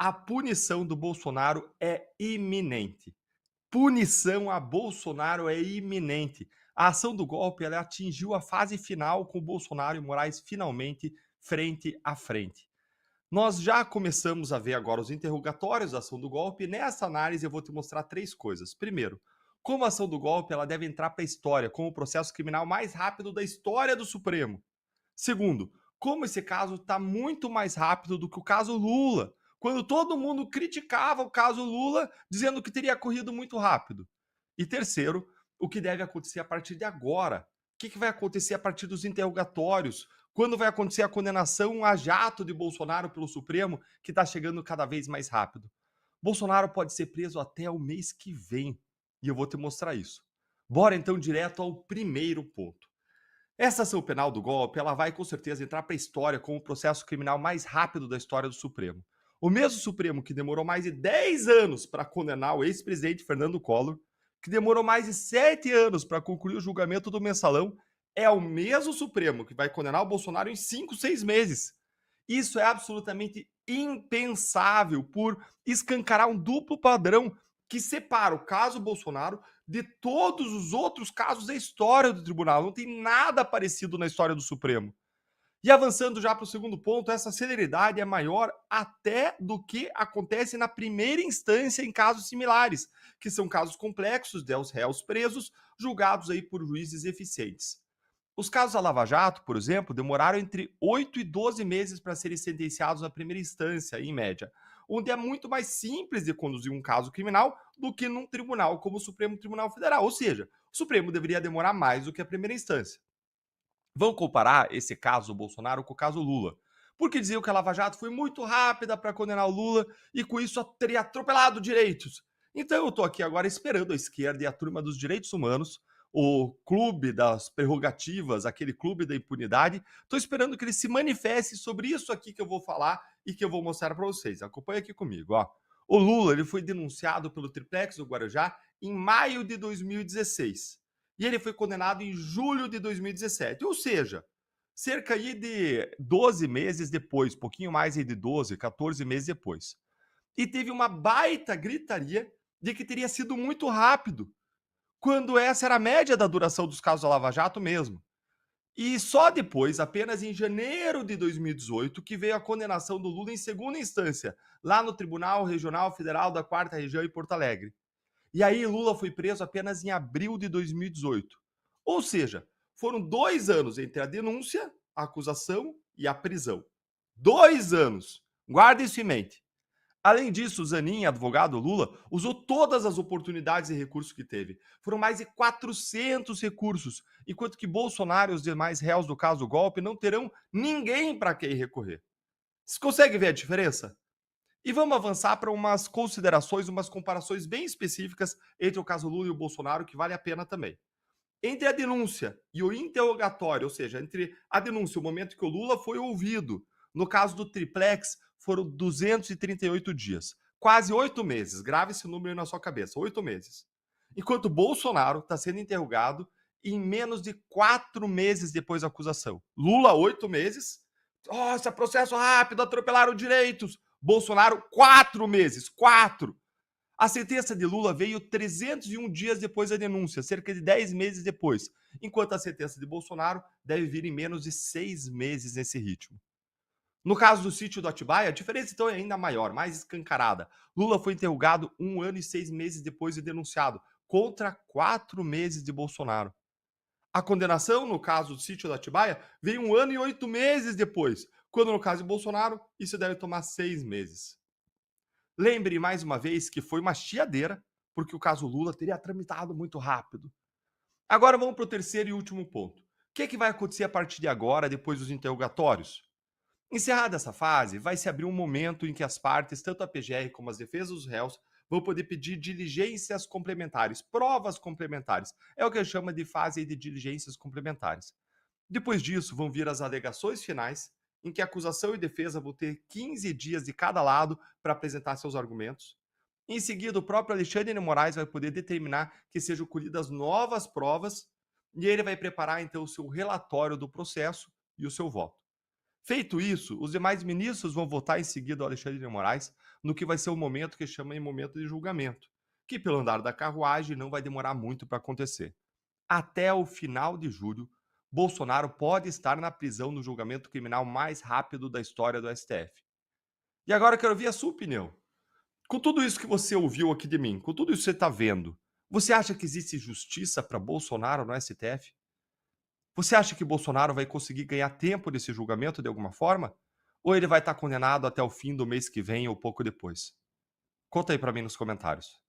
A punição do Bolsonaro é iminente. Punição a Bolsonaro é iminente. A ação do golpe ela atingiu a fase final com Bolsonaro e Moraes finalmente frente a frente. Nós já começamos a ver agora os interrogatórios da ação do golpe e nessa análise eu vou te mostrar três coisas. Primeiro, como a ação do golpe ela deve entrar para a história como o processo criminal mais rápido da história do Supremo. Segundo, como esse caso está muito mais rápido do que o caso Lula, quando todo mundo criticava o caso Lula, dizendo que teria corrido muito rápido. E terceiro, o que deve acontecer a partir de agora. O que vai acontecer a partir dos interrogatórios? Quando vai acontecer a condenação a jato de Bolsonaro pelo Supremo, que está chegando cada vez mais rápido? Bolsonaro pode ser preso até o mês que vem. E eu vou te mostrar isso. Bora então direto ao primeiro ponto. Essa ação penal do golpe, ela vai com certeza entrar para a história como o processo criminal mais rápido da história do Supremo. O mesmo Supremo que demorou mais de 10 anos para condenar o ex-presidente Fernando Collor, que demorou mais de 7 anos para concluir o julgamento do mensalão, é o mesmo Supremo que vai condenar o Bolsonaro em 5, 6 meses. Isso é absolutamente impensável por escancarar um duplo padrão que separa o caso Bolsonaro de todos os outros casos da história do tribunal. Não tem nada parecido na história do Supremo. E avançando já para o segundo ponto, essa celeridade é maior até do que acontece na primeira instância em casos similares, que são casos complexos de os réus presos, julgados aí por juízes eficientes. Os casos da Lava Jato, por exemplo, demoraram entre 8 e 12 meses para serem sentenciados na primeira instância, em média, onde é muito mais simples de conduzir um caso criminal do que num tribunal como o Supremo Tribunal Federal. Ou seja, o Supremo deveria demorar mais do que a primeira instância. Vamos comparar esse caso do Bolsonaro com o caso Lula. Porque diziam que a Lava Jato foi muito rápida para condenar o Lula e com isso teria atropelado direitos. Então eu estou aqui agora esperando a esquerda e a turma dos direitos humanos, o clube das prerrogativas, aquele clube da impunidade, estou esperando que ele se manifeste sobre isso aqui que eu vou falar e que eu vou mostrar para vocês. Acompanhe aqui comigo. Ó. O Lula ele foi denunciado pelo Triplex do Guarujá em maio de 2016 e ele foi condenado em julho de 2017, ou seja, cerca aí de 12 meses depois, pouquinho mais aí de 12, 14 meses depois. E teve uma baita gritaria de que teria sido muito rápido, quando essa era a média da duração dos casos da Lava Jato mesmo. E só depois, apenas em janeiro de 2018, que veio a condenação do Lula em segunda instância, lá no Tribunal Regional Federal da Quarta Região em Porto Alegre. E aí Lula foi preso apenas em abril de 2018. Ou seja, foram 2 anos entre a denúncia, a acusação e a prisão. 2 anos. Guarda isso em mente. Além disso, o Zanin, advogado Lula, usou todas as oportunidades e recursos que teve. Foram mais de 400 recursos, enquanto que Bolsonaro e os demais réus do caso do golpe não terão ninguém para quem recorrer. Você consegue ver a diferença? E vamos avançar para umas considerações, umas comparações bem específicas entre o caso Lula e o Bolsonaro, que vale a pena também. Entre a denúncia e o interrogatório, ou seja, entre a denúncia e o momento que o Lula foi ouvido, no caso do Triplex, foram 238 dias. Quase 8 meses. Grave esse número aí na sua cabeça. 8 meses. Enquanto o Bolsonaro está sendo interrogado em menos de 4 meses depois da acusação. Lula, 8 meses. Nossa, processo rápido, atropelaram direitos. Bolsonaro, 4 meses. 4. A sentença de Lula veio 301 dias depois da denúncia, cerca de 10 meses depois, enquanto a sentença de Bolsonaro deve vir em menos de 6 meses nesse ritmo. No caso do sítio do Atibaia, a diferença então é ainda maior, mais escancarada. Lula foi interrogado 1 ano e 6 meses depois de denunciado, contra 4 meses de Bolsonaro. A condenação, no caso do sítio do Atibaia, veio 1 ano e 8 meses depois, quando no caso de Bolsonaro, isso deve tomar 6 meses. Lembre mais uma vez que foi uma chiadeira, porque o caso Lula teria tramitado muito rápido. Agora vamos para o terceiro e último ponto. O que vai acontecer a partir de agora, depois dos interrogatórios? Encerrada essa fase, vai se abrir um momento em que as partes, tanto a PGR como as defesas dos réus, vão poder pedir diligências complementares, provas complementares. É o que a gente chama de fase de diligências complementares. Depois disso, vão vir as alegações finais, em que a acusação e defesa vão ter 15 dias de cada lado para apresentar seus argumentos. Em seguida, o próprio Alexandre de Moraes vai poder determinar que sejam colhidas novas provas e ele vai preparar então o seu relatório do processo e o seu voto. Feito isso, os demais ministros vão votar em seguida ao Alexandre de Moraes no que vai ser o momento que chama em momento de julgamento, que pelo andar da carruagem não vai demorar muito para acontecer. Até o final de julho, Bolsonaro pode estar na prisão no julgamento criminal mais rápido da história do STF. E agora eu quero ouvir a sua opinião. Com tudo isso que você ouviu aqui de mim, com tudo isso que você está vendo, você acha que existe justiça para Bolsonaro no STF? Você acha que Bolsonaro vai conseguir ganhar tempo nesse julgamento de alguma forma? Ou ele vai estar condenado até o fim do mês que vem ou pouco depois? Conta aí para mim nos comentários.